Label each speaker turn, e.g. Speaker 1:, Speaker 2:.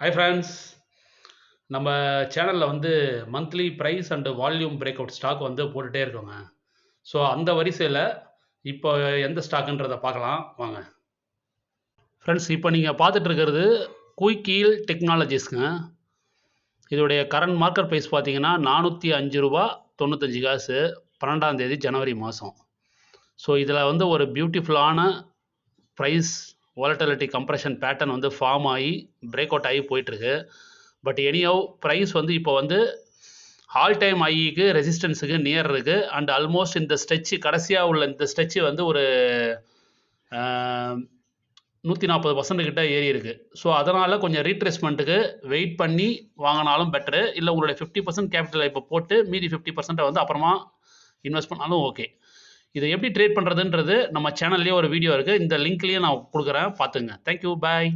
Speaker 1: Hi friends. நம்ம சேனலில் வந்து monthly price and volume break out stock வந்து போட்டுகிட்டே இருக்கோங்க. ஸோ அந்த வரிசையில் இப்போ எந்த ஸ்டாக்குன்றதை பார்க்கலாம் வாங்க. ஃப்ரெண்ட்ஸ், இப்போ நீங்கள் பார்த்துட்டு இருக்கிறது குயிக் ஈல் டெக்னாலஜிஸ்ங்க. இதோடைய கரண்ட் மார்க்கெட் ப்ரைஸ் பார்த்தீங்கன்னா $405.95 12ஆம் தேதி ஜனவரி மாதம். ஸோ இதில் வந்து ஒரு பியூட்டிஃபுல்லான ப்ரைஸ் வாலட்டிலிட்டி கம்ப்ரெஷன் பேட்டர்ன் வந்து ஃபார்ம் ஆகி பிரேக் அவுட் ஆகி போயிட்டுருக்கு. பட் எனியவ் ப்ரைஸ் வந்து இப்போ வந்து ஆல் டைம் ஐக்கு ரெசிஸ்டன்ஸுக்கு நியர் இருக்குது. அண்ட் ஆல்மோஸ்ட் இந்த ஸ்ட்ரெச்சு கடைசியாக உள்ள இந்த ஸ்ட்ரெச்சு வந்து ஒரு 140% கிட்ட ஏறி இருக்குது. ஸோ அதனால் கொஞ்சம் ரீட்ரேஸ்மெண்ட்டுக்கு வெயிட் பண்ணி வாங்கினாலும் பெட்ரு. இல்லை உங்களுடைய 50% கேபிட்டலை இப்போ போட்டு மீதி 50% வந்து அப்புறமா இன்வெஸ்ட் பண்ணாலும் ஓகே. இதை எப்படி ட்ரேட் பண்ணுறதுன்றது நம்ம சேனல்லேயே ஒரு வீடியோ இருக்குது. இந்த லிங்க்லேயே நான் கொடுக்குறேன், பார்த்துங்க. தேங்க்யூ, பாய்.